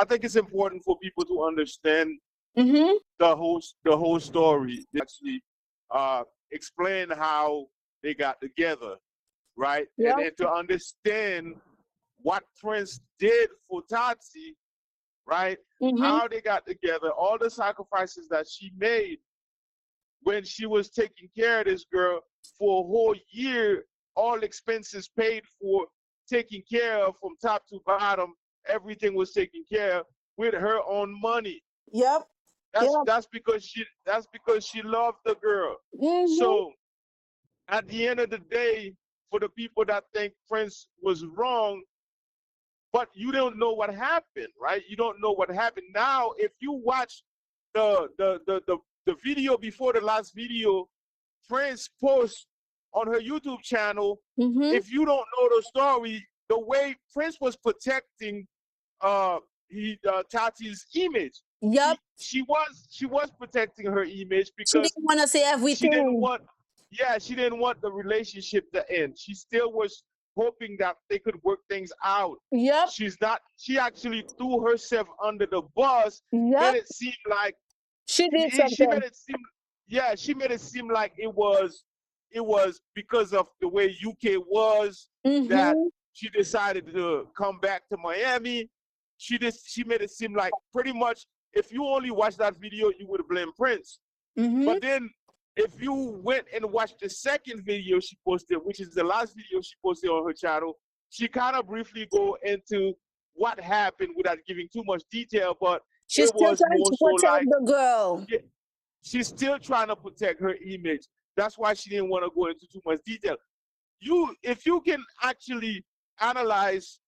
I think it's important for people to understand Mm-hmm. the whole story. Actually, uh, explain how they got together, right? And Yep. then to understand what Prince did for Tati, right? Mm-hmm. How they got together, all the sacrifices that she made when she was taking care of this girl for a whole year, all expenses paid for, taking care of from top to bottom. Everything was taken care of with her own money. Yep. That's Yep. that's because she loved the girl. Mm-hmm. So at the end of the day, for the people that think Prince was wrong, but you don't know what happened, right? You don't know what happened. Now, if you watch the video before the last video, Prince post on her YouTube channel, Mm-hmm. if you don't know the story, the way Prince was protecting uh Tati's image, Yep. she was protecting her image She because didn't want to say she didn't everything. want she didn't want the relationship to end. She still was hoping that they could work things out. Yep. She actually threw herself under the bus, made Yep. it seem like She did she made something. it seem yeah, she made it seem like it was because of the way UK was that Mm-hmm. she decided to come back to Miami. She made it seem like pretty much if you only watched that video, you would have blamed Prince. Mm-hmm. But then if you went and watched the second video she posted, which is the last video she posted on her channel, she kind of briefly go into what happened without giving too much detail, but She's it still was trying more to so protect like the girl. yeah, she's still trying to protect her image. That's why she didn't want to go into too much detail. If you can actually analyze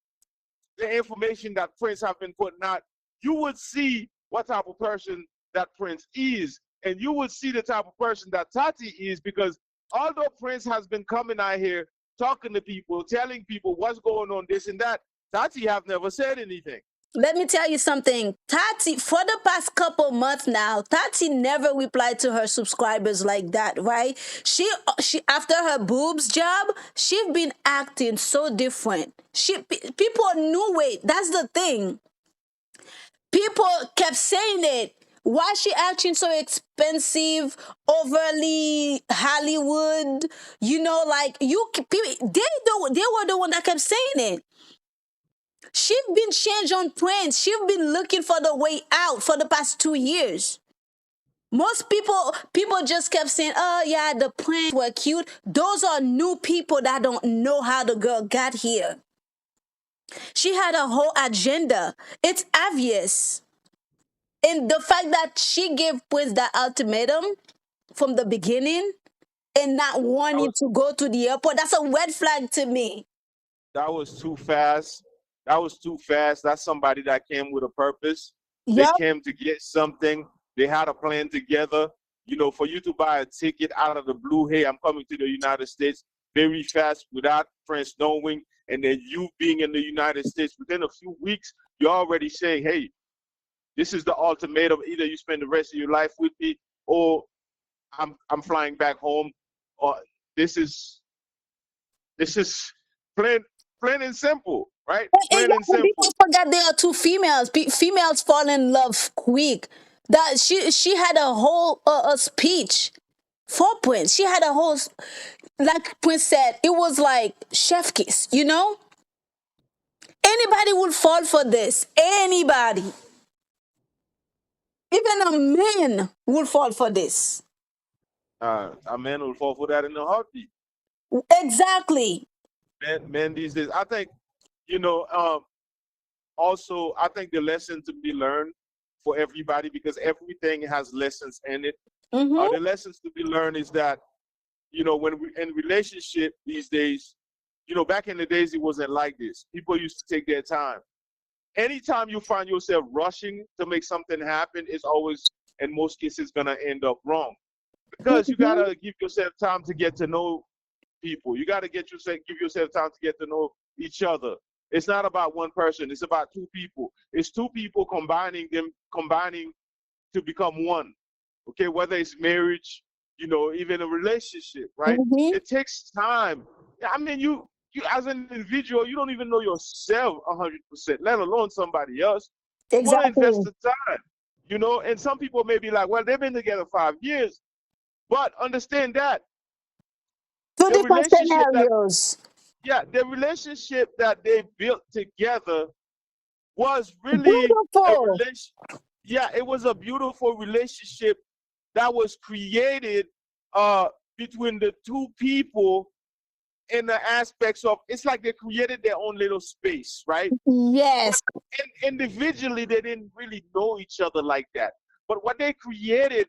the information that Prince have been putting out, you would see what type of person that Prince is, and you would see the type of person that Tati is. Because although Prince has been coming out here talking to people, telling people what's going on, this and that, Tati have never said anything. Let me tell you something. Tati, for the past couple months now, Tati never replied to her subscribers like that, right? She after her boobs job, she been acting so different. People knew it. That's the thing. People kept saying it. Why she acting so expensive, overly Hollywood? Like they were the one that kept saying it. She's been changed on Prince. She's been looking for the way out for the past 2 years. Most people just kept saying, "Oh yeah, the Prince were cute." Those are new people that don't know how the girl got here. She had a whole agenda. It's obvious. And the fact that she gave Prince that ultimatum from the beginning and not That wanting was to go to the airport, that's a red flag to me. that was too fast. That was too fast. That's somebody that came with a purpose. They Yup. came to get something. They had a plan together. For you to buy a ticket out of the blue, hey, I'm coming to the United States very fast without Prince knowing, and then you being in the United States within a few weeks, you're already saying, hey, this is the ultimatum. Either you spend the rest of your life with me, or I'm flying back home, or this is this is plain plain and simple, right? And Plain and yeah, people simple. forgot there are two females. Females fall in love quick. That she had a whole a speech for Prince. She had a whole, like Prince said, it was like chef kiss. Anybody would fall for this. Anybody, even a man would fall for this. A man will fall for that in a heartbeat. Exactly. Men these days, I think, you know, um, also, I think the lesson to be learned for everybody, because everything has lessons in it. Mm-hmm. The lessons to be learned is that, when we in relationship these days, back in the days, it wasn't like this. People used to take their time. Anytime you find yourself rushing to make something happen, it's always, in most cases, gonna end up wrong. Because you Mm-hmm. gotta give yourself time to get to know people. You gotta give yourself time to get to know each other. It's not about one person. It's about two people. It's two people combining to become one. Okay, whether it's marriage, even a relationship, right? Mm-hmm. It takes time. I mean, you as an individual, you don't even know yourself 100%, let alone somebody else. You want to invest Exactly. the time, you know. And some people may be like, well, they've been together 5 years, but understand that Two the different relationship that, scenarios. yeah, the relationship that they built together was really a Beautiful. relation. Yeah, it was a beautiful relationship that was created uh between the two people in the aspects of, it's like they created their own little space, right? But Yes. individually they didn't really know each other like that. But what they created,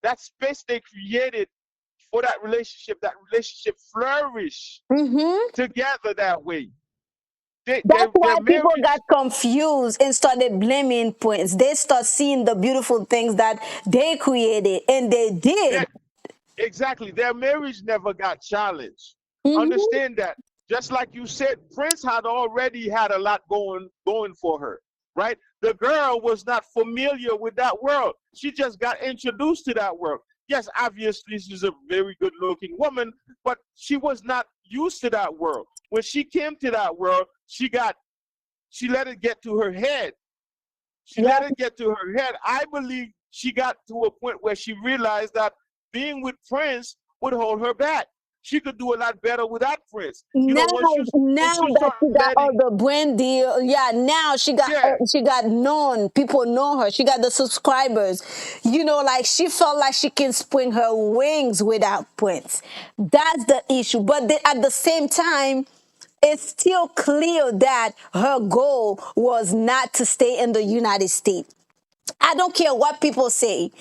that space they created for that relationship flourished Mm-hmm. together that way. That's why Their people got marriage, confused and started blaming Prince. They start seeing the beautiful things that they created, and they did. their, exactly, their marriage never got challenged. Mm-hmm. Understand that. Just like you said, Prince had already had a lot going for her, right? The girl was not familiar with that world. She just got introduced to that world. Yes, obviously she's a very good looking woman, but she was not used to that world. When she came to that world, she let it get to her head. She let Yep. it get to her head. I believe she got to a point where she realized that being with Prince would hold her back. She could do a lot better without Prince. You Now, know, now once you that start she got all letting, the brand deal, yeah. Now yeah, she got known. People know her. She got the subscribers. You know, like she felt like she can spring her wings without Prince. That's the issue. But at the same time, it's still clear that her goal was not to stay in the United States. I don't care what people say.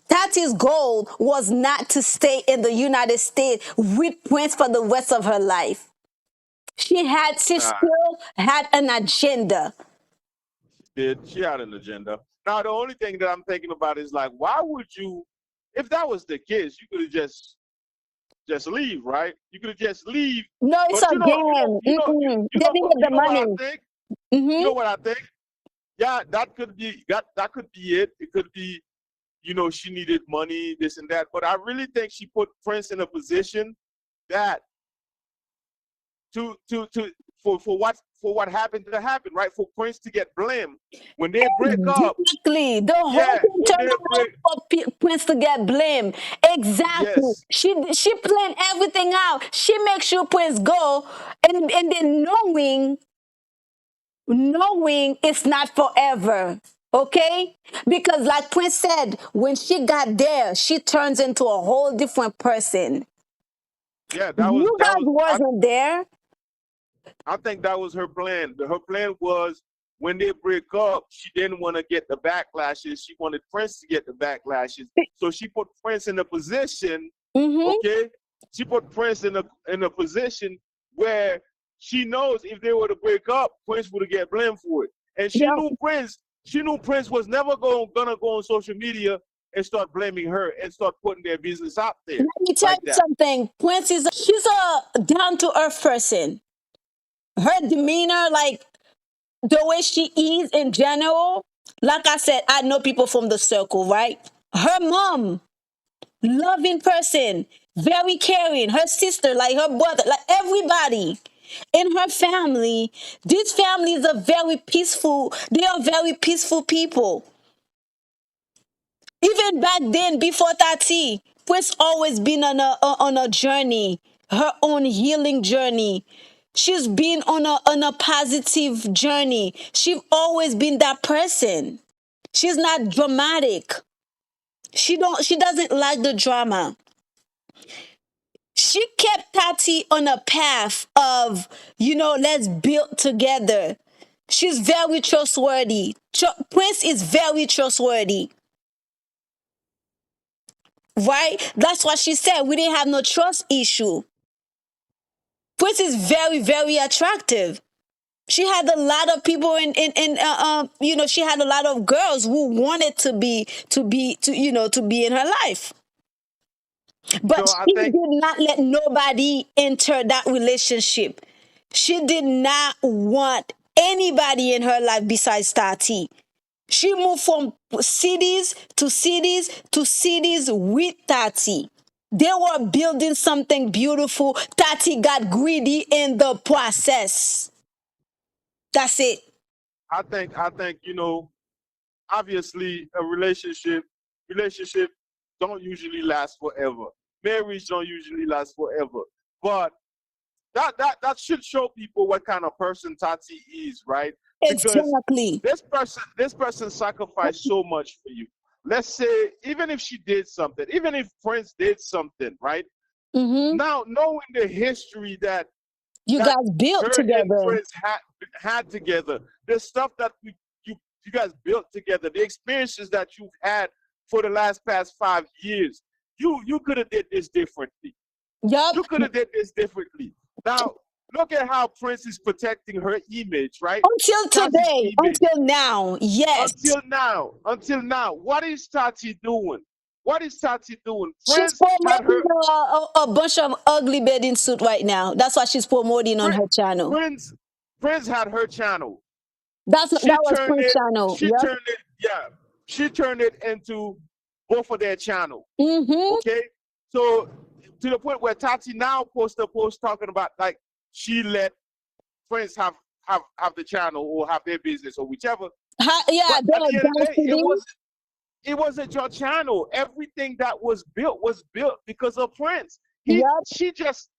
Tati's goal was not to stay in the United States with Prince for the rest of her life. She nah, still had an agenda. she had an agenda. Now the only thing that I'm thinking about is like, why would you, if that was the case, you could have just leave, right? You could have just leave. No, it's But a game. Mm-mm. you They know didn't what, get the I money. think? You Mm-hmm. know what I think? Yeah, that could be it. It could be, she needed money, this and that. But I really think she put Prince in a position that to for what happened to happen, right? For Prince to get blamed when they break up. Exactly. The whole Yeah, thing when turned they around break, for Prince to get blamed. Exactly. yes, She planned everything out. She makes sure Prince go, and then knowing it's not forever. Okay? Because like Prince said, when she got there, she turns into a whole different person. yeah, You that guys was wasn't there. I think that was her plan. Her plan was when they break up, she didn't want to get the backlashes. She wanted Prince to get the backlashes. So she put Prince in a position, Mm-hmm. okay? She put Prince in a position where she knows if they were to break up, Prince would get blamed for it. And Yeah. she knew Prince was never gonna go on social media and start blaming her and start putting their business out there Let me tell like you that. something. Prince she's a down to earth person. Her demeanor, like the way she is in general, like I said, I know people from the circle, right? Her mom, loving person, very caring. Her sister, like her brother, like everybody in her family. These families are very peaceful. They are very peaceful people. Even back then, before Tati, Prince always been on a journey, her own healing journey. She's been on a positive journey. She's always been that person. She's not dramatic. She doesn't like the drama. She kept Tati on a path of, let's build together. She's very trustworthy. Prince is very trustworthy. Right? That's what she said. We didn't have no trust issue. Prince is very, very attractive. She had a lot of people she had a lot of girls who wanted to be in her life. But I she think did not let nobody enter that relationship. She did not want anybody in her life besides Tati. She moved from cities to cities to cities with Tati. They were building something beautiful. Tati got greedy in the process. That's it. I think obviously a relationship don't usually last forever. Marriage don't usually last forever. But that should show people what kind of person Tati is, right? Because Exactly. this person sacrificed so much for you. Let's say even if she did something, even if Prince did something, right? Mm-hmm. Now knowing the history that You that guys built her and together. Prince had together, the stuff that you guys built together, the experiences that you've had for the past 5 years, you could have did this differently. Yup. You could have did this differently. Now, look at how Prince is protecting her image, right? Until Tati's today, image. until now, yes. Until now, what is Tati doing? What is Tati doing? She's Prince had promoting her. a bunch of ugly bathing suit right now. That's what she's promoting on her channel. Prince, Prince had her channel. That was Prince channel. She Yep. turned it, yeah. She turned it into both of their channel. Mm-hmm. Okay, so to the point where Tati now posts a post talking about like she let friends have the channel or have their business or whichever. Yeah, But at the end of the day, the it wasn't your channel. Everything that was built because of Prince. Yep. She just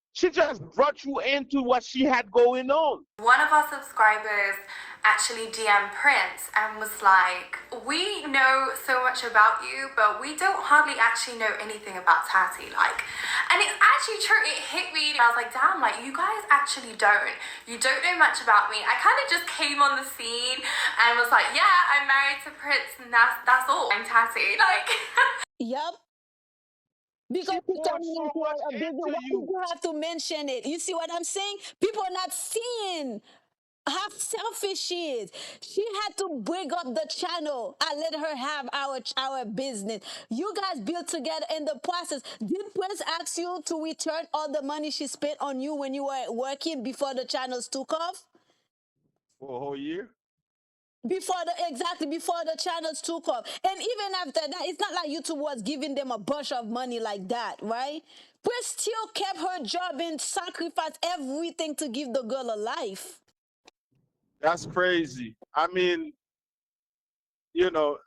brought you into what she had going on. One of our subscribers actually DM Prince and was like, we know so much about you, but we don't hardly actually know anything about Tati. And it's actually true, it hit me. I was like, damn, you guys actually don't. You don't know much about me. I kind of just came on the scene and was like, yeah, I'm married to Prince and that's all. I'm Tati. Yep. Because She you're poured turning so into much a big, into why did you. you have to mention it? You see what I'm saying? People are not seeing how selfish she is. She had to break up the channel. I let her have our business. You guys built together in the process. Did Prince ask you to return all the money she spent on you when you were working before the channels took off? For a whole year. Before the channels took off, and even after that, it's not like YouTube was giving them a bunch of money like that, right? Prince still kept her job and sacrificed everything to give the girl a life. That's crazy. I mean,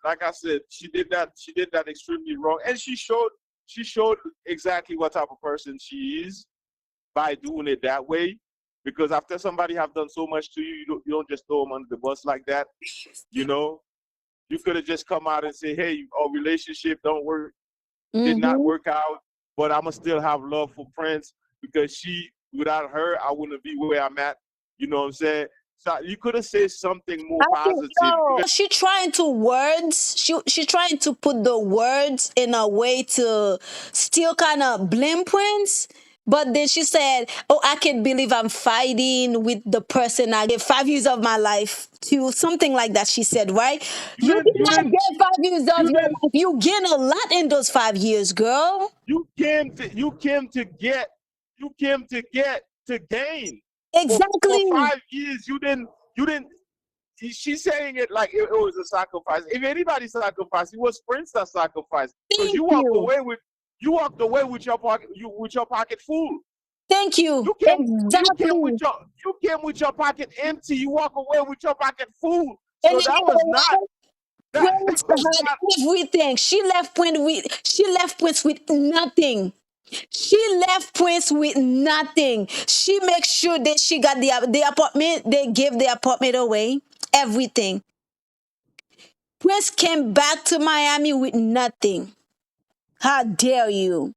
like I said, she did that. She did that extremely wrong, and she showed exactly what type of person she is by doing it that way. Because after somebody have done so much to you, you don't just throw them under the bus like that. You know, you could have just come out and say, "Hey, our relationship did not Mm-hmm. work out, but I'ma still have love for Prince because without her, I wouldn't be where I'm at." You know what I'm saying? So you could have said something more I think positive. she trying to words. She trying to put the words in a way to still kind of blame Prince. But then she said, "Oh, I can't believe I'm fighting with the person I gave 5 years of my life to." Something like that. She said, right? You You didn't, did you not didn't, get 5 years of you your didn't. life. You gain a lot in those 5 years, girl. You came to gain for Exactly. 5 years. You didn't. She's saying it like it was a sacrifice. If anybody sacrificed, it was Prince that sacrificed because Thank you walked you. away with your pocket full. Thank you. You came you came with Exactly. your pocket empty. You walk away with your pocket full. And So then you know what? that Prince was had not. everything. She left Prince with nothing. She left Prince with nothing. She makes sure that she got the apartment. They gave the apartment away. Everything. Prince came back to Miami with nothing. How dare you?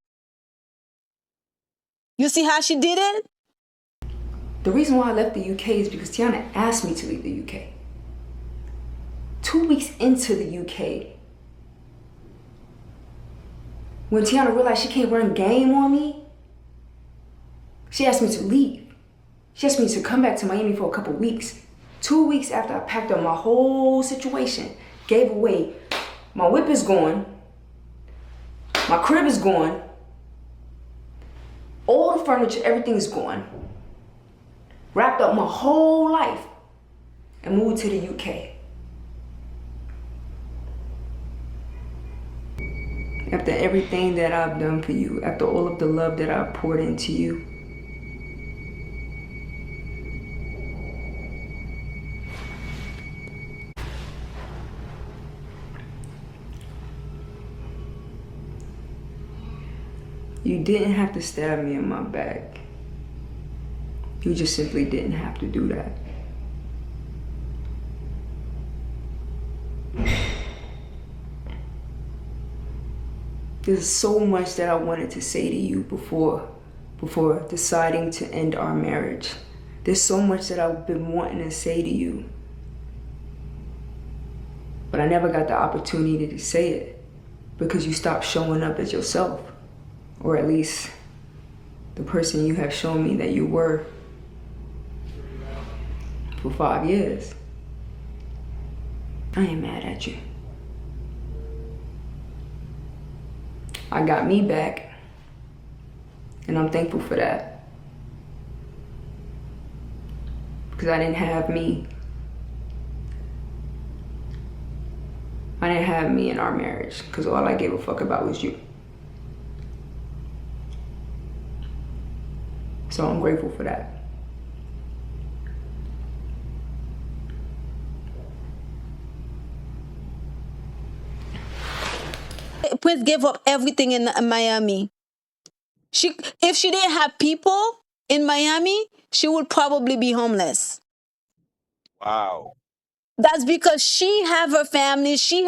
You see how she did it? The reason why I left the UK is because Tiana asked me to leave the UK. 2 weeks into the UK, when Tiana realized she can't run game on me, she asked me to leave. She asked me to come back to Miami for a couple weeks. 2 weeks after I packed up my whole situation, gave away, my whip is gone, my crib is gone, all the furniture, everything is gone. Wrapped up my whole life and moved to the UK. After everything that I've done for you, after all of the love that I've poured into you, You didn't have to stab me in my back. You just simply didn't have to do that. There's so much that I wanted to say to you before deciding to end our marriage. There's so much that I've been wanting to say to you. But I never got the opportunity to say it because you stopped showing up as yourself. Or at least the person you have shown me that you were for 5 years. I ain't mad at you. I got me back, and I'm thankful for that. Because I didn't have me. I didn't have me in our marriage, because all I gave a fuck about was you. So I'm grateful for that. Prince gave up everything in Miami. If she didn't have people in Miami, she would probably be homeless. Wow. That's because she have her family. She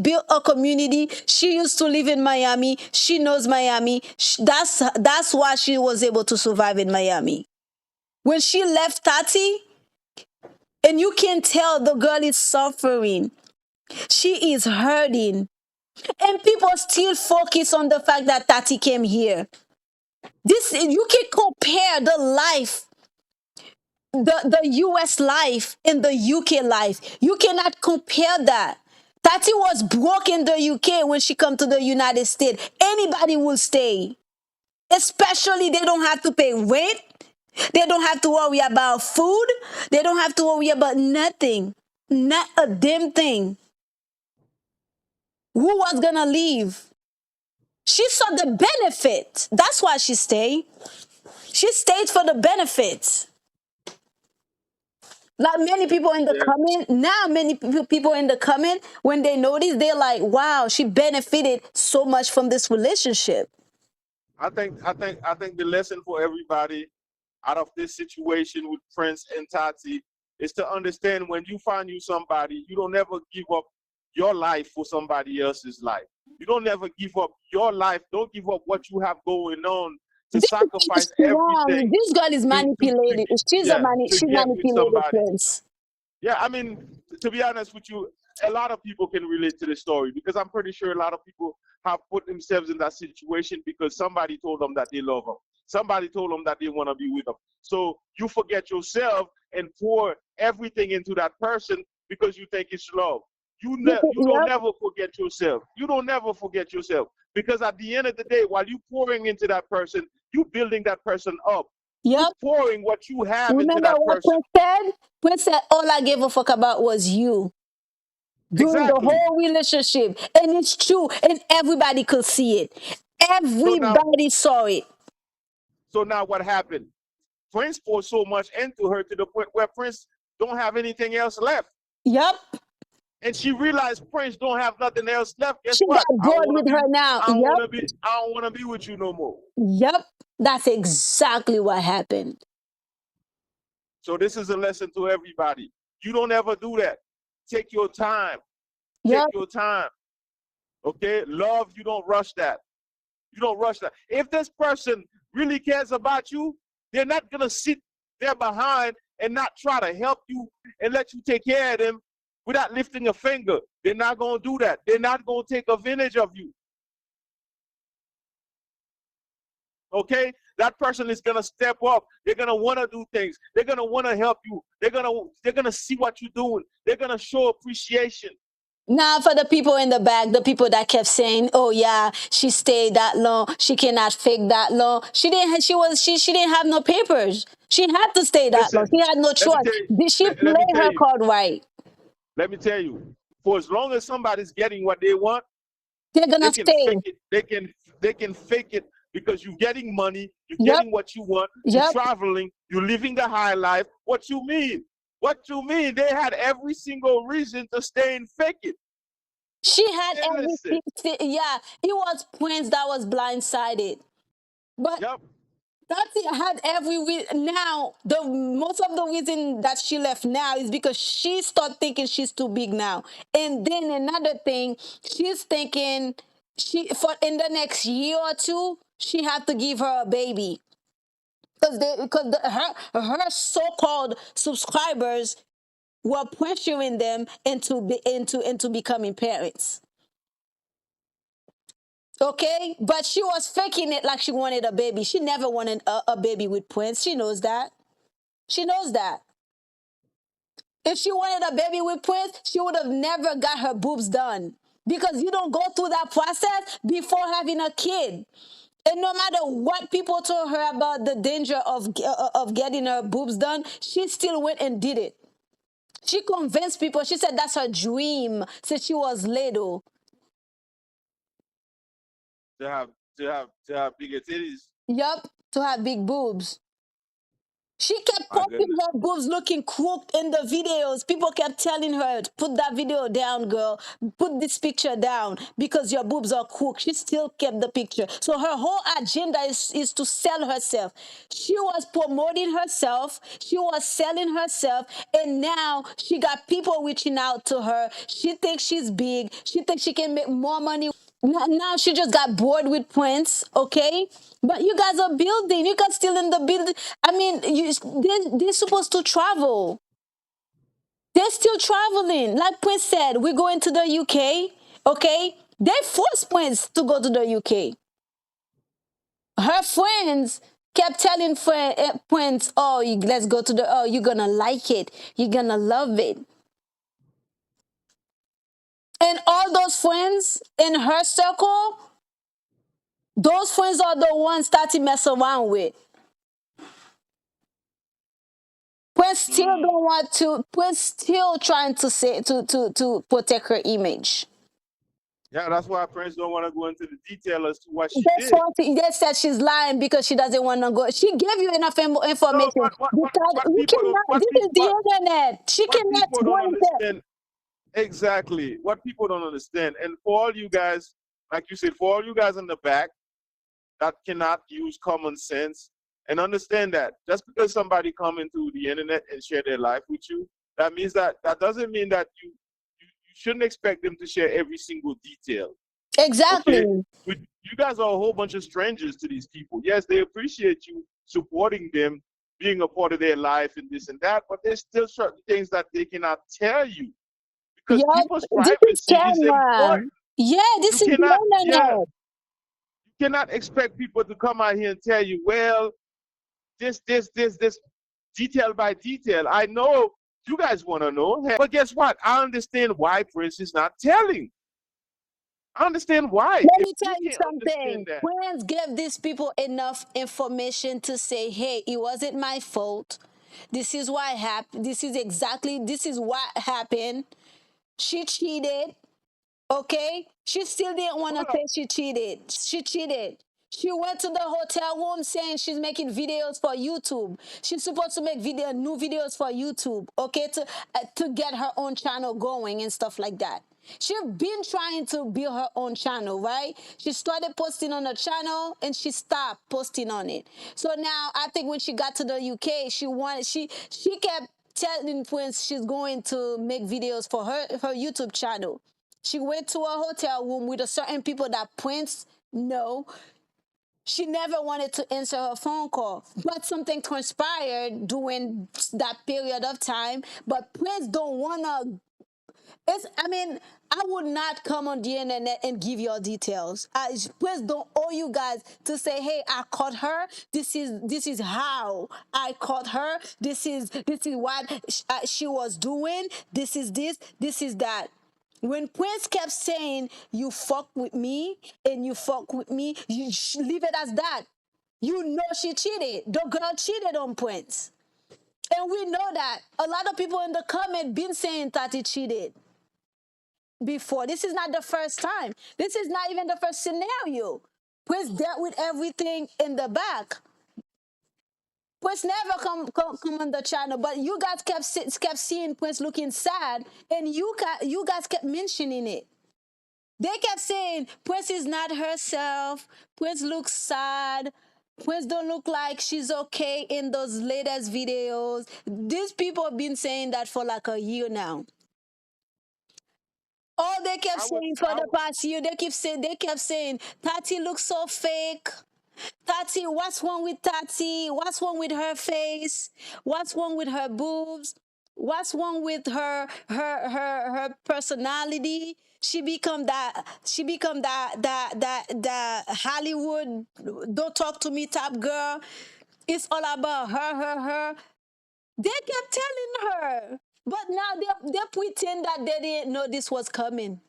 built a community. She used to live in Miami. She knows Miami. That's why she was able to survive in Miami. When she left Tati, and you can tell the girl is suffering. She is hurting. And people still focus on the fact that Tati came here. You can compare the life, the US life and the UK life. You cannot compare that. Tati was broke in the UK. When she come to the United States, anybody will stay. Especially they don't have to pay rent. They don't have to worry about food. They don't have to worry about nothing. Not a damn thing. Who was gonna leave? She saw the benefit. That's why she stayed. She stayed for the benefits. Like many people in the comment, now many people in the comment, when they notice, they're like, wow, she benefited so much from this relationship. I think the lesson for everybody out of this situation with Prince and Tati is to understand when you find you somebody, you don't ever give up your life for somebody else's life. You don't ever give up your life. Don't give up what you have going on to sacrifice everything. This girl is manipulated. She's To get with manipulated somebody. Prince. Yeah, I mean, to be honest with you, a lot of people can relate to the story because I'm pretty sure a lot of people have put themselves in that situation because somebody told them that they love them. Somebody told them that they want to be with them. So you forget yourself and pour everything into that person because you think it's love. You don't never forget yourself. You don't never forget yourself because at the end of the day, while you pouring into that person, you building that person up. Yep. You pouring what you have Remember into that what person. Prince said? Prince said, all I gave a fuck about was you. During the whole relationship. And it's true. And everybody could see it. Everybody saw it. So now what happened? Prince poured so much into her to the point where Prince don't have anything else left. Yep. And she realized Prince don't have nothing else left. Guess She what? got bored with her now. I don't want to be with you no more. Yep. That's exactly what happened. So this is a lesson to everybody. You don't ever do that. Take your time. Yep. Take your time. Okay? Love, you don't rush that. You don't rush that. If this person really cares about you, they're not going to sit there behind and not try to help you and let you take care of them without lifting a finger. They're not going to do that. They're not going to take advantage of you. Okay? That person is going to step up. They're going to want to do things. They're going to want to help you. They're going to see what you're doing. They're going to show appreciation. Now, for the people in the back, the people that kept saying, "Oh yeah, she stayed that long. She cannot fake that long." She didn't have no papers. She had to stay that long. She had no choice. Did she play her card right? Let me tell you, for as long as somebody's getting what they want, they're gonna stay. They can fake it because you're getting money, you're getting what you want, you're traveling, you're living the high life. What you mean? What you mean? They had every single reason to stay and fake it. She had everything. Yeah, it was Prince that was blindsided. But Yep. Tati had now the most of the reason that she left now is because she started thinking she's too big now. And then another thing, she's thinking she for in the next year or two, she had to give her a baby. Her so-called subscribers were pressuring them into becoming parents. Okay, but she was faking it like she wanted a baby. She never wanted a baby with Prince. She knows that. She knows that. If she wanted a baby with Prince, she would have never got her boobs done. Because you don't go through that process before having a kid. And no matter what people told her about the danger of getting her boobs done, she still went and did it. She convinced people. She said that's her dream since she was little. To have to have bigger titties. Yup, to have big boobs. She kept My posting goodness. her boobs looking crooked in the videos. People kept telling her, put that video down, girl. Put this picture down because your boobs are crooked. She still kept the picture. So her whole agenda is to sell herself. She was promoting herself. She was selling herself. And now she got people reaching out to her. She thinks she's big. She thinks she can make more money. Now she just got bored with Prince, okay? But you guys are building. You guys still in the building. I mean, they're supposed to travel. They're still traveling. Like Prince said, we're going to the UK, okay? They forced Prince to go to the UK. Her friends kept telling Prince, oh, let's go to oh, you're gonna like it. You're gonna love it. And all those friends in her circle, those friends are the ones Tati mess around with. Prince still don't Mm. want to. Prince still trying to say to protect her image. Yeah, that's why Prince don't want to go into the detail as to what she That's did. why they said she's lying because she doesn't want to go. She gave you enough No, information. Because what we people don't cannot. This is the internet. She what cannot people go don't and tell. understand exactly what people don't understand. And for all you guys, like you said, for all you guys in the back that cannot use common sense and understand that just because somebody come into the internet and share their life with you, that means that doesn't mean that you shouldn't expect them to share every single detail. Okay, Exactly. you guys are a whole bunch of strangers to these people. Yes, they appreciate you supporting them, being a part of their life and this and that, but there's still certain things that they cannot tell you because Yeah, people's this is privacy is camera. important. Yeah, You this is cannot, the yeah, internet. you cannot expect people to come out here and tell you, well, this, detail by detail. I know you guys want to know, but guess what? I understand why Prince is not telling. I understand why. Let If me tell you you can't understand something. that, Friends give these people enough information to say, hey, it wasn't my fault. This is why happened. This is what happened. She cheated. Okay? She still didn't want to hold up. say she cheated. She cheated. She went to the hotel room saying she's making videos for YouTube. She's supposed to make new videos for YouTube, okay, to get her own channel going and stuff like that. She's been trying to build her own channel, right? She started posting on the channel and she stopped posting on it. So now I think when she got to the UK, she kept telling Prince she's going to make videos for her YouTube channel. She went to a hotel room with a certain people that Prince know. She never wanted to answer her phone call, but something transpired during that period of time. But Prince don't wanna. I mean, I would not come on the internet and give your details. Prince don't owe you guys to say, "Hey, I caught her. This is how I caught her. This is what she was doing. This is this. This is that." When Prince kept saying, "You fuck with me and you fuck with me," you leave it as that. You know she cheated. The girl cheated on Prince. And we know that. A lot of people in the comment been saying Tati cheated before. This is not the first time. This is not even the first scenario. Prince dealt with everything in the back. Prince never come on the channel, but you guys kept seeing Prince looking sad, and you guys kept mentioning it. They kept saying Prince is not herself. Prince looks sad. Prince don't look like she's okay in those latest videos. These people have been saying that for like a year now. All they kept I would, saying for I the would, past year, they kept saying, Tati looks so fake. Tati, what's wrong with Tati? What's wrong with her face? What's wrong with her boobs? What's wrong with her personality? She become that Hollywood don't talk to me type girl. It's all about her. They kept telling her. But now they pretend that they didn't know this was coming.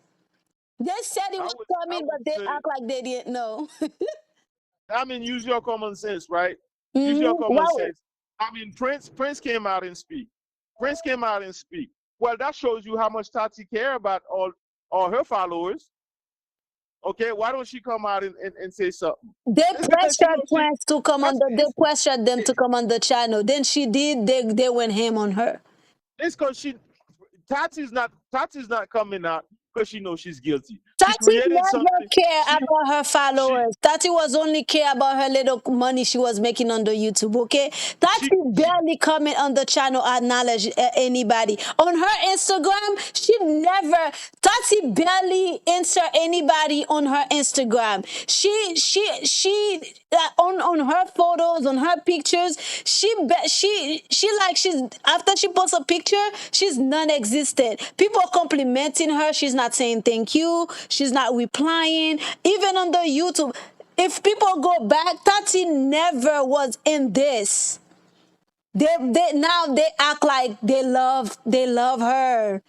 They said it I was would, I coming, but would they say. act like they didn't know. I mean, use your common sense, right? Use your common Wow. sense. I mean, Prince came out and speak. Prince came out and speak. Well, that shows you how much Tati care about all her followers. Okay, why don't she come out and say something? They It's because she pressured knows she. Prince to come on That's the. They pressured them to come on the channel. Then she did. They went ham on her. it's because she. Tati's not coming out because she knows she's guilty. She Tati created never something. care She about her she followers. Tati was only care about her little money she was making on the YouTube. Okay, Tati she barely comment on the channel, acknowledge anybody on her Instagram. She never. Tati barely answer anybody on her Instagram. On her photos, on her pictures, she like she's after she posts a picture, she's non-existent. People are complimenting her. She's not saying thank you. She's not replying. Even on the YouTube, if people go back, Tati never was in this. They now they act like they love her.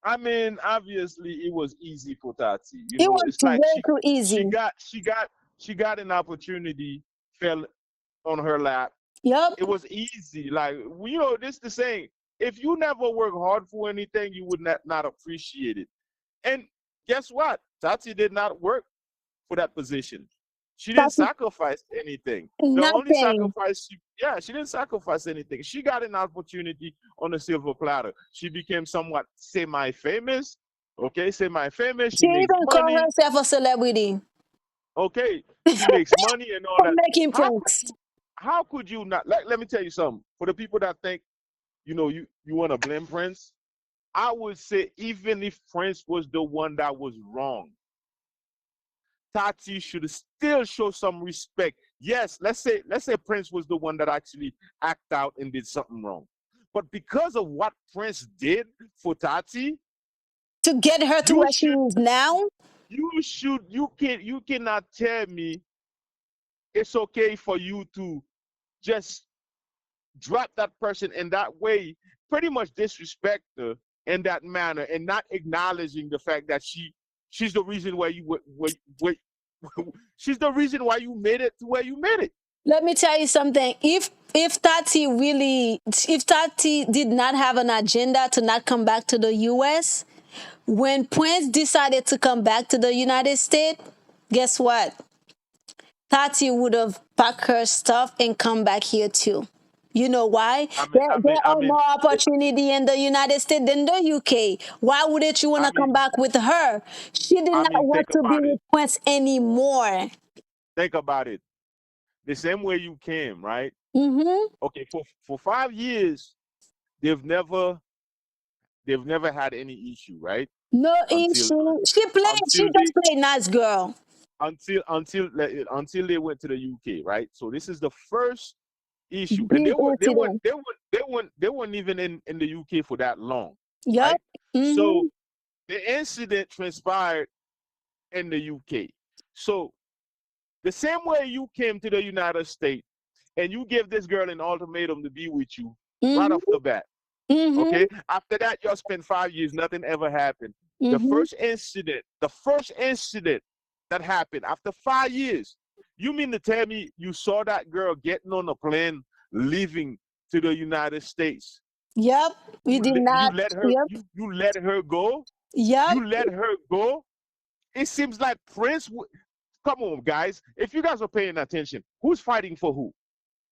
I mean, obviously, it was easy for Tati. It was It's too like way too she easy. got she got she got an opportunity, fell on her lap. Yep. It was easy. Like this the saying. If you never work hard for anything, you would not appreciate it. And guess what? Tati did not work for that position. She didn't Tati, sacrifice anything. The only nothing. sacrifice, she didn't sacrifice anything. She got an opportunity on a silver platter. She became somewhat semi-famous. Okay, semi-famous. She She makes even called money. herself a celebrity Okay, she makes money and all for that. making How could pranks. how could you not? Like, let me tell you something. For the people that think, you want to blame Prince, I would say even if Prince was the one that was wrong, Tati should still show some respect. Yes, let's say Prince was the one that actually act out and did something wrong. But because of what Prince did for Tati, To get her to you where she should is now. you cannot tell me it's okay for you to just drop that person in that way, pretty much disrespect her in that manner and not acknowledging the fact that she's the reason why she's the reason why you made it to where you made it. Let me tell you something. If Tati did not have an agenda to not come back to the US, when Prince decided to come back to the United States, guess what? Tati would have packed her stuff and come back here too. You know why? I mean, I There mean, I are mean, more it, opportunity in the United States than the UK. Why wouldn't you want I to come mean, back with her? She did I not mean, want think to be about with it. Prince anymore. Think about it. The same way you came, right? Mm-hmm. Okay, for 5 years, they've never they've never had any issue, right? No Until issue. She until just played nice girl. until they went to the UK, right? So this is the first issue, and Big incident. they weren't even in the UK for that long, Yup. right? So Mm-hmm. the incident transpired in the UK. So the same way you came to the United States and you gave this girl an ultimatum to be with you right off Mm-hmm. the bat. Mm-hmm. Okay. After that, y'all spent 5 years, nothing ever happened. Mm-hmm. The first incident that happened after 5 years, you mean to tell me you saw that girl getting on a plane, leaving to the United States? Yup. We did You not. let her Yep. you let her go? Yup. You let her go? It seems like Prince. Come on, guys. If you guys are paying attention, who's fighting for who?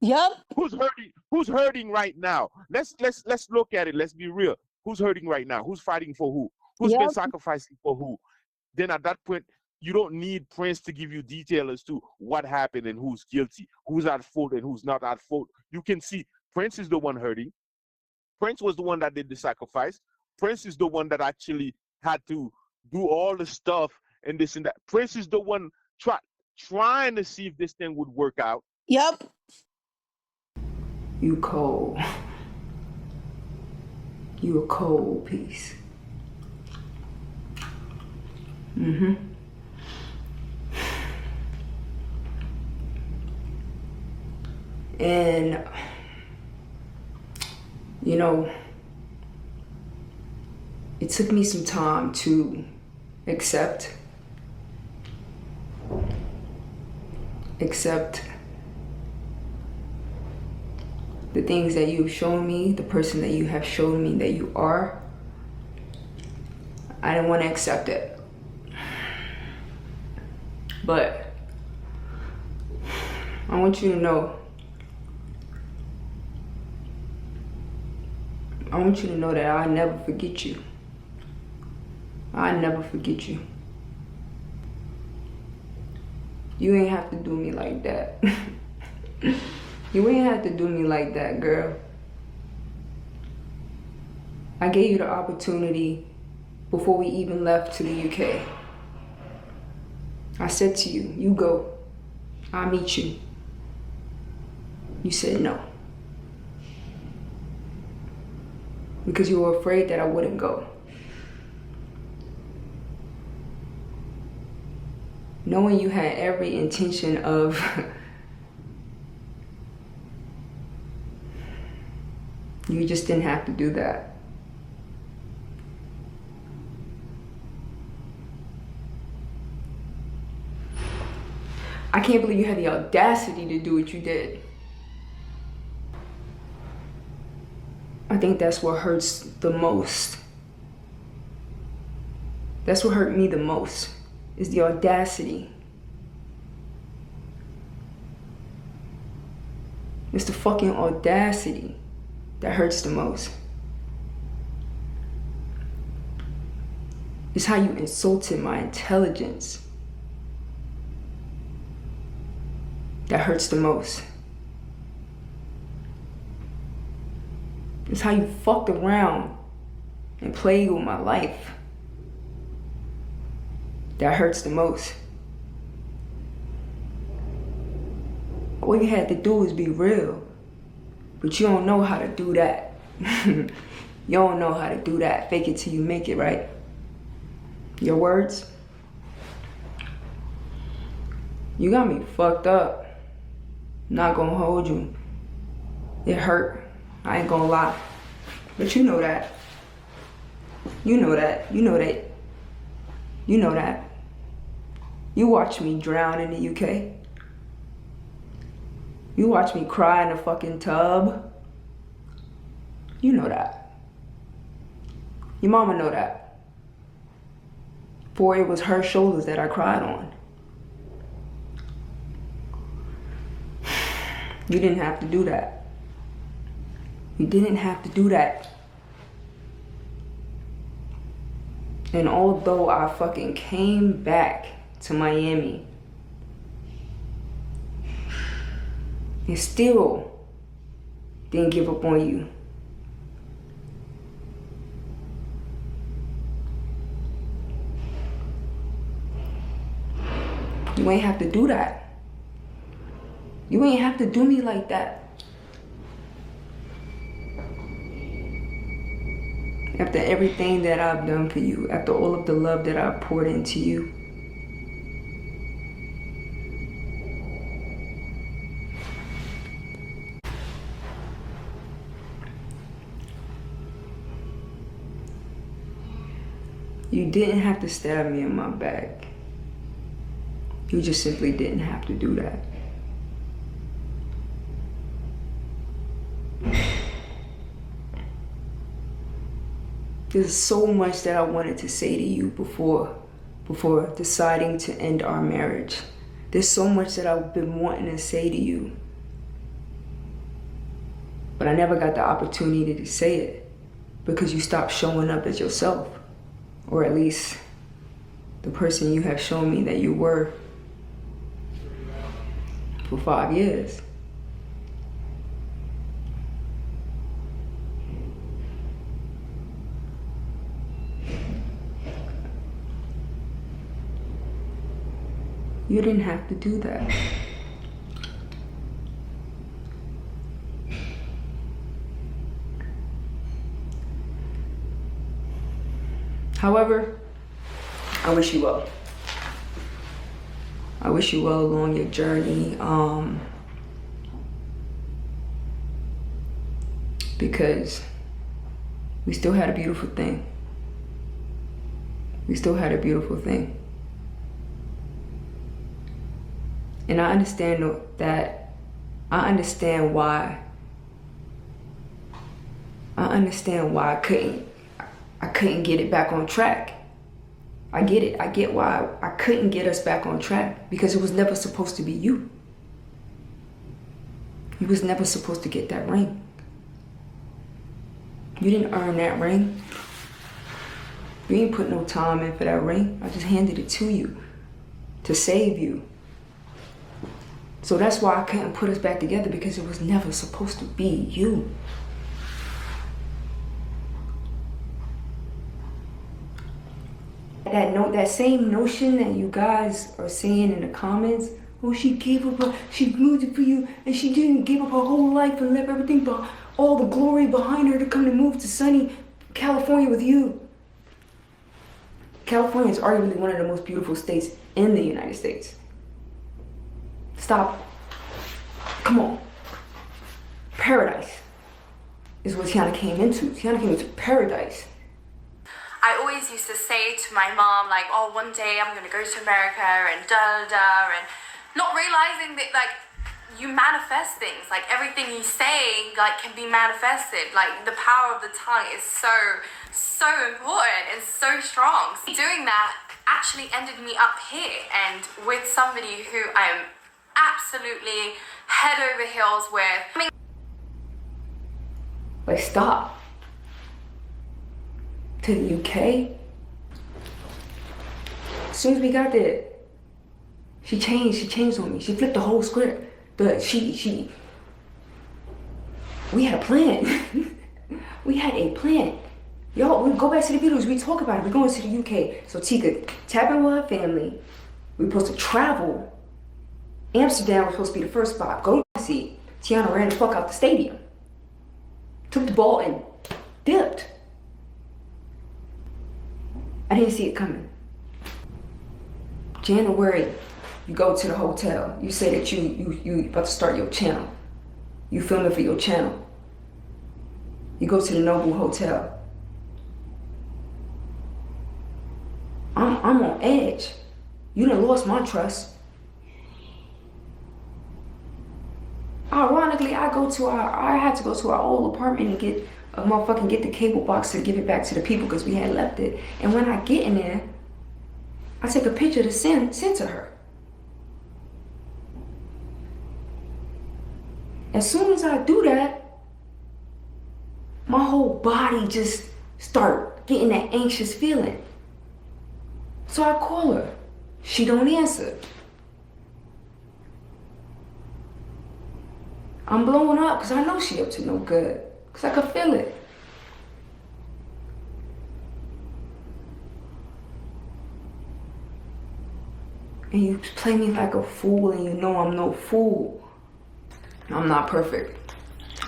Yup. Who's hurting? Who's hurting right now? Let's look at it. Let's be real. Who's hurting right now? Who's fighting for who? Who's been Yup. sacrificing for who? Then at that point, You don't need Prince to give you detail as to what happened and who's guilty, who's at fault and who's not at fault. You can see Prince is the one hurting. Prince was the one that did the sacrifice. Prince is the one that actually had to do all the stuff and this and that. Prince is the one trying to see if this thing would work out. Yep. You cold. You a cold piece. Mm-hmm. And, you know, it took me some time to accept the things that you've shown me, the person that you have shown me that you are. I didn't want to accept it. But I want you to know, that I'll never forget you. I'll never forget you. You ain't have to do me like that. You ain't have to do me like that, girl. I gave you the opportunity before we even left to the UK. I said to you, you go. I'll meet you. You said no. Because you were afraid that I wouldn't go. Knowing you had every intention of you just didn't have to do that. I can't believe you had the audacity to do what you did. I think that's what hurts the most. That's what hurt me the most, is the audacity. It's the fucking audacity that hurts the most. It's how you insulted my intelligence that hurts the most. It's how you fucked around and played with my life that hurts the most. All you had to do was be real, but you don't know how to do that. You don't know how to do that. Fake it till you make it, right? Your words? You got me fucked up. Not gonna hold you. It hurt. I ain't gonna lie. But you know that. You know that. You know that. You know that. You watched me drown in the UK. You watched me cry in a fucking tub. You know that. Your mama know that. For it was her shoulders that I cried on. You didn't have to do that. You didn't have to do that. And although I fucking came back to Miami, and still didn't give up on you. You ain't have to do that. You ain't have to do me like that. After everything that I've done for you, after all of the love that I've poured into you, you didn't have to stab me in my back. You just simply didn't have to do that. There's so much that I wanted to say to you before deciding to end our marriage. There's so much that I've been wanting to say to you. But I never got the opportunity to say it because you stopped showing up as yourself. Or at least the person you have shown me that you were for 5 years. You didn't have to do that. However, I wish you well. I wish you well along your journey, because we still had a beautiful thing. We still had a beautiful thing. And I understand that, I understand why I couldn't get it back on track. I get it. I get why I couldn't get us back on track, because it was never supposed to be you. You was never supposed to get that ring. You didn't earn that ring. You ain't put no time in for that ring. I just handed it to you to save you. So that's why I couldn't put us back together, because it was never supposed to be you. That same notion that you guys are saying in the comments, oh, she moved it for you, and she didn't give up her whole life and left everything, but all the glory behind her to come to move to sunny California with you. California is arguably one of the most beautiful states in the United States. Stop. Come on. Paradise is what Tiana came into. Tiana came into paradise. I always used to say to my mom, like, oh, one day I'm going to go to America and da-da-da, and not realizing that, like, you manifest things. Like, everything you say, like, can be manifested. Like, the power of the tongue is so important and so strong. Doing that actually ended me up here and with somebody who I'm absolutely head over heels with. Like, stop. To the UK. As soon as we got there, she changed on me. She flipped the whole script. We had a plan. We had a plan. Yo, we go back to the videos, we talk about it. We're going to the UK. So Tika tap in with her family. We're supposed to travel. Amsterdam was supposed to be the first spot. Go see. Tiana ran the fuck out the stadium. Took the ball and dipped. I didn't see it coming. January, you go to the hotel. You say that you about to start your channel. You filming for your channel. You go to the Noble Hotel. I'm on edge. You done lost my trust. Ironically, I had to go to our old apartment and get the cable box to give it back to the people because we had left it. And when I get in there, I take a picture to send to her. As soon as I do that, my whole body just start getting that anxious feeling. So I call her. She don't answer. I'm blowing up because I know she up to no good. Because I could feel it. And you play me like a fool, and you know I'm no fool. I'm not perfect,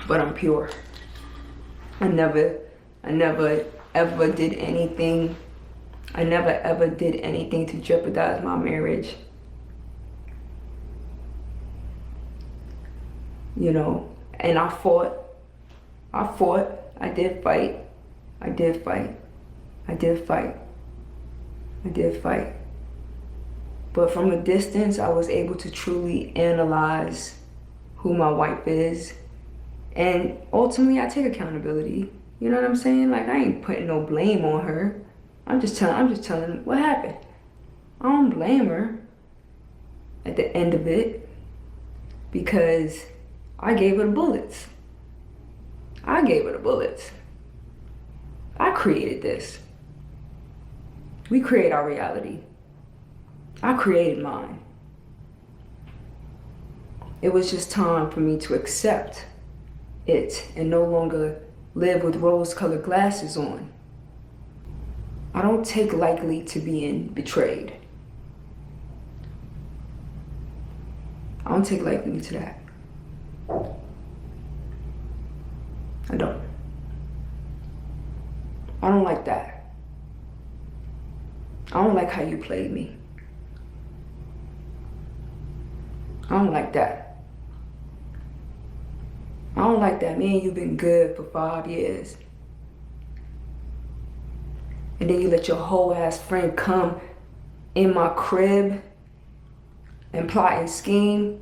but I'm pure. I never ever did anything. I never ever did anything to jeopardize my marriage. You know, and I fought. I did fight. But from a distance, I was able to truly analyze who my wife is. And ultimately, I take accountability. You know what I'm saying? Like, I ain't putting no blame on her. I'm just telling what happened. I don't blame her at the end of it because I gave her the bullets. I created this. We create our reality. I created mine. It was just time for me to accept it and no longer live with rose-colored glasses on. I don't take lightly to being betrayed. I don't take lightly to that. I don't. I don't like that. I don't like how you played me. I don't like that. I don't like that. Me and you been good for 5 years. And then you let your whole ass friend come in my crib and plot and scheme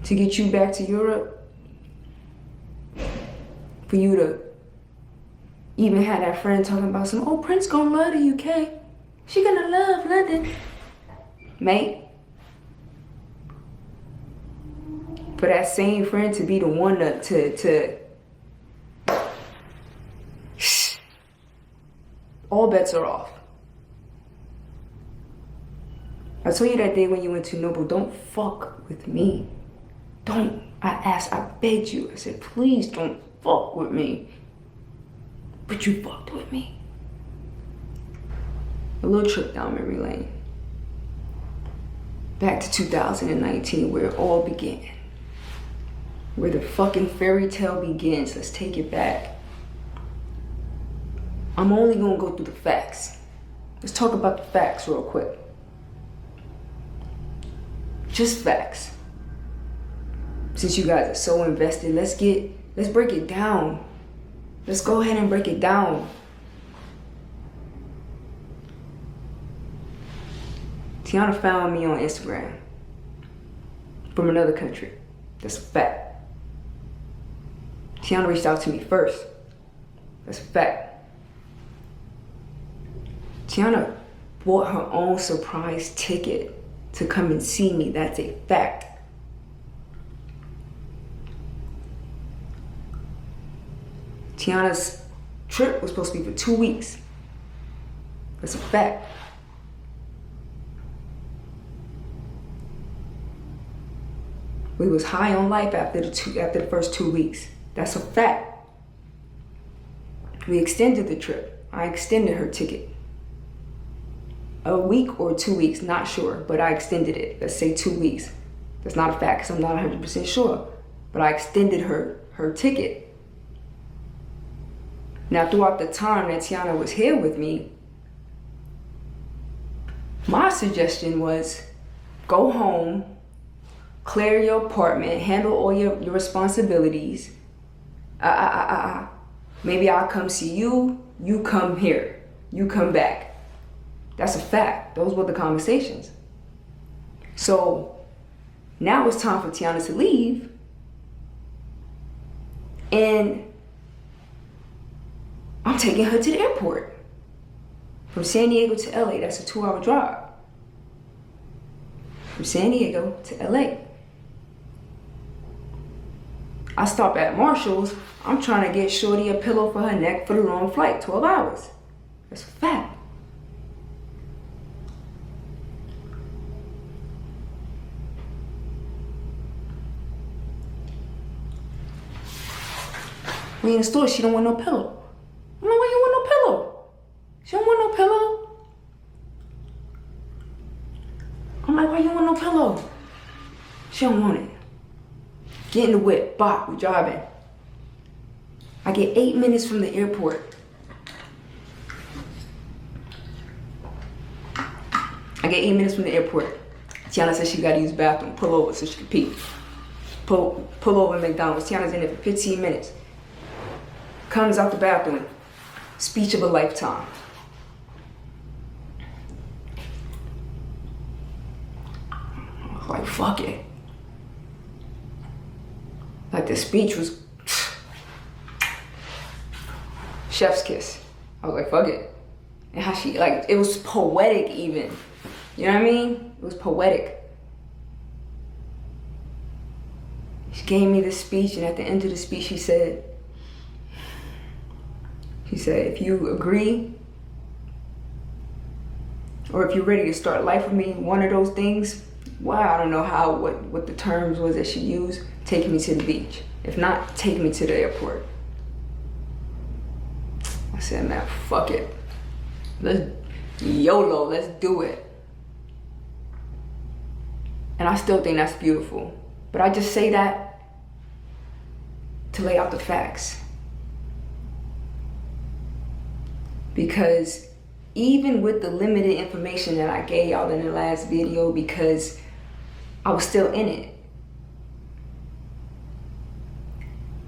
to get you back to Europe. For you to even have that friend talking about some, oh, Prince gonna love the UK. She gonna love London. Mate. For that same friend to be the one to all bets are off. I told you that day when you went to Noble, don't fuck with me. Don't. I begged you. I said, please don't fuck with me. But you fucked with me. A little trip down memory lane. Back to 2019, where it all began. Where the fucking fairy tale begins. Let's take it back. I'm only gonna go through the facts. Let's talk about the facts real quick. Just facts. Since you guys are so invested, let's break it down. Let's go ahead and break it down. Tiana found me on Instagram from another country. That's a fact. Tiana reached out to me first. That's a fact. Tiana bought her own surprise ticket to come and see me. That's a fact. Tiana's trip was supposed to be for 2 weeks. That's a fact. We was high on life after the first 2 weeks. That's a fact. We extended the trip. I extended her ticket. A week or 2 weeks, not sure, but I extended it. Let's say 2 weeks. That's not a fact because I'm not 100% sure. But I extended her ticket. Now, throughout the time that Tiana was here with me, my suggestion was go home, clear your apartment, handle all your responsibilities. Maybe I'll come see you, you come here, you come back. That's a fact. Those were the conversations. So now it's time for Tiana to leave. And I'm taking her to the airport. From San Diego to LA, that's a 2-hour drive. From San Diego to LA. I stop at Marshall's. I'm trying to get Shorty a pillow for her neck for the long flight, 12 hours. That's a fact. We in the store, she don't want no pillow. I'm like, why you want no pillow? She don't want no pillow. I'm like, why you want no pillow? She don't want it. Get in the whip, bop, we driving. I get 8 minutes from the airport. Tiana said she gotta use the bathroom, pull over so she can pee. Pull over at McDonald's. Tiana's in there for 15 minutes. Comes out the bathroom. Speech of a lifetime. Like, fuck it. Like, the speech was chef's kiss. I was like, fuck it. And how she, like, it was poetic even. You know what I mean? It was poetic. She gave me this speech, and at the end of the speech, she said, if you agree or if you're ready to start life with me, one of those things, well, I don't know what the terms was that she used, take me to the beach. If not, take me to the airport. I said, man, fuck it. Let's YOLO, let's do it. And I still think that's beautiful. But I just say that to lay out the facts. Because even with the limited information that I gave y'all in the last video, because I was still in it.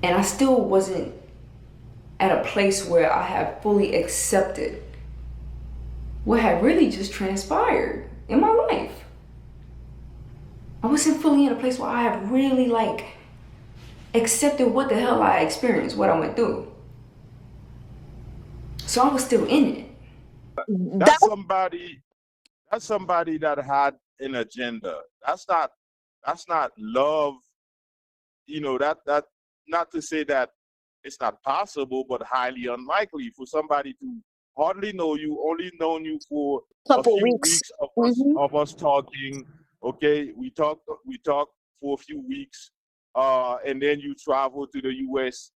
And I still wasn't at a place where I have fully accepted what had really just transpired in my life. I wasn't fully in a place where I have really accepted what the hell I experienced, what I went through. So I was still in it. That's somebody that had an agenda. That's not love. You know, that not to say that it's not possible, but highly unlikely for somebody to hardly know you, only known you for a Couple few weeks. weeks of us talking. Okay, we talked for a few weeks, and then you travel to the U.S.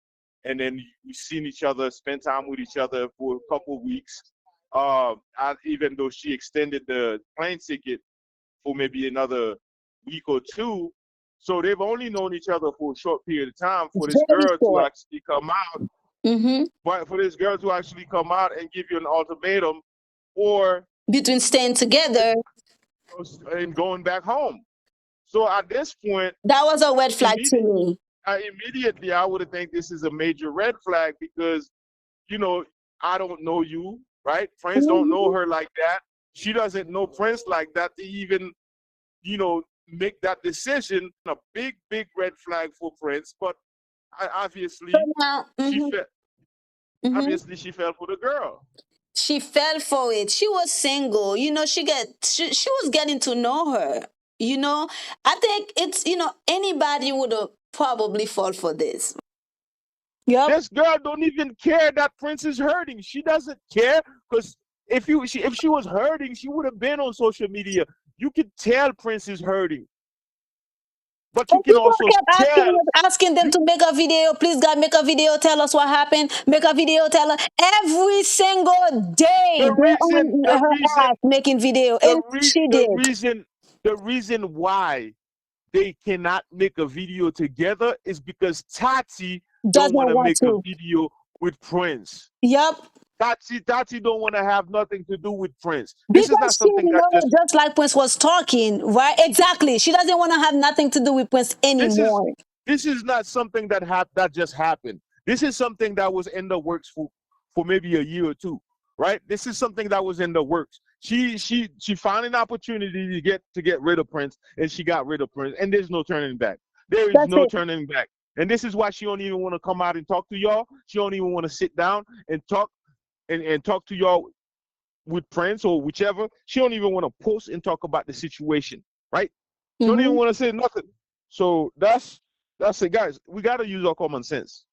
and then we seen each other, spent time with each other for a couple weeks. Even though she extended the plane ticket for maybe another week or two, so they've only known each other for a short period of time. For this Very girl to short. actually come out, Mm-hmm. but for this girl to actually come out and give you an ultimatum, or Between staying together, and going back home. So at this point, that was a red flag to me. immediately I would think this is a major red flag because, you know, I don't know you, right? Prince don't know her like that. She doesn't know Prince like that to even, you know, make that decision. A big, big red flag for Prince. But obviously, So now, obviously she fell for the girl. she fell for it. She was single. You know, she was getting to know her. You know, I think it's, anybody would have probably fall for this. Yep. This girl don't even care that Prince is hurting. She doesn't care because if she was hurting, she would have been on social media. You can tell Prince is hurting, but you And can people also kept tell. asking them to make a video. Please, God, make a video. Tell us what happened. Make a video. Tell us every single day. The They're reason, on the her reason, ass making video, the and re, she did. the reason why they cannot make a video together is because Tati Doesn't don't want to want make a to. video with Prince. Yep. Tati don't want to have nothing to do with Prince. This is not Because she something that knows, just like Prince was talking, right? Exactly. She doesn't want to have nothing to do with Prince this is anymore. this is not something that just happened. This is something that was in the works for maybe a year or two, right? This is something that was in the works. She found an opportunity to get rid of Prince, and she got rid of Prince, and there's no turning back. There is That's no it. turning back. And this is why she don't even want to come out and talk to y'all. She don't even want to sit down and talk and talk to y'all with Prince or whichever. She don't even want to post and talk about the situation, right? She don't even want to say nothing. So that's it, guys. We got to use our common sense.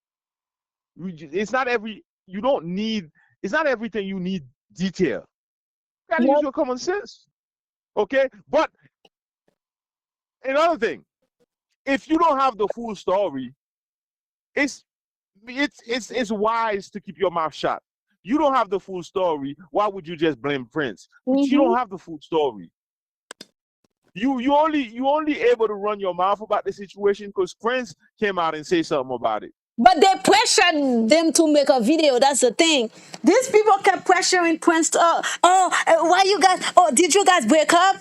It's not it's not everything you need detail. You got to use your common sense, okay? But another thing, if you don't have the full story, it's wise to keep your mouth shut. You don't have the full story. Why would you just blame Prince? But you don't have the full story. You only able to run your mouth about the situation because Prince came out and say something about it. But they pressured them to make a video. That's the thing. These people kept pressuring Prince to, why you guys, did you guys break up?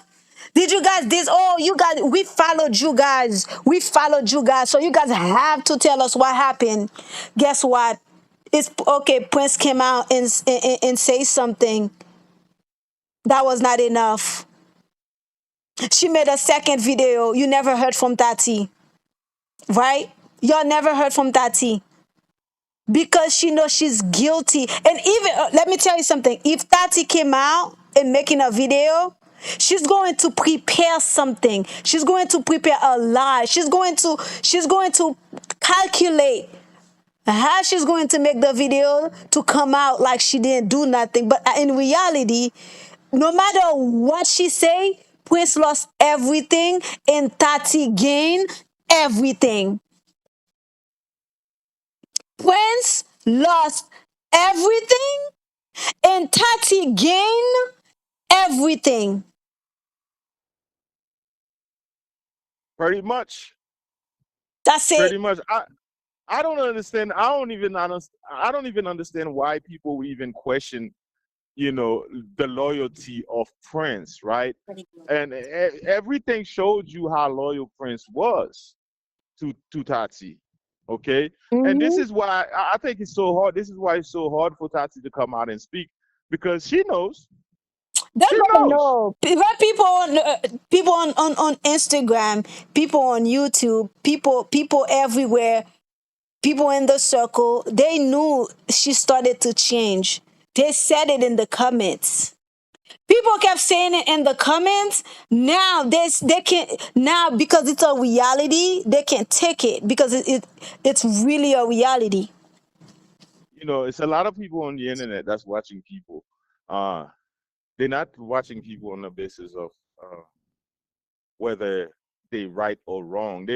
Did you guys this? Oh, you guys, we followed you guys. We followed you guys. So you guys have to tell us what happened. Guess what? It's okay. Prince came out and say something. That was not enough. She made a second video. You never heard from Tati, right? Y'all never heard from Tati because she knows she's guilty. And even let me tell you something. If Tati came out and making a video, she's going to prepare something. She's going to prepare a lie. She's going to calculate how she's going to make the video to come out like she didn't do nothing. But in reality, no matter what she say, Prince lost everything and Tati gained everything. Prince lost everything and Tati gained everything. Pretty much. That's it. Pretty much. I don't understand. I don't even understand why people even question, the loyalty of Prince, right? And everything showed you how loyal Prince was to Tati. Okay, and this Mm-hmm. is why I think it's so hard. This is why it's so hard for Tati to come out and speak because she knows. They're She gonna knows. know. People on Instagram, people on YouTube, people everywhere, people in the circle. They knew she started to change. They said it in the comments. People kept saying it in the comments. Now they can now because it's a reality. They can take it because it's really a reality. It's a lot of people on the internet that's watching people. Uh, they're not watching people on the basis of whether they right or wrong.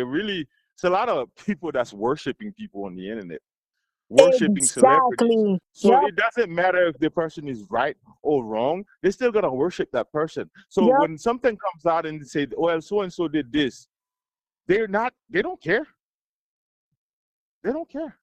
It's a lot of people that's worshiping people on the internet, worshiping celebrities. Exactly. So Yep. it doesn't matter if the person is right or wrong, they're still gonna worship that person. So Yep. when something comes out and they say, well, so and so did this, they don't care. They don't care.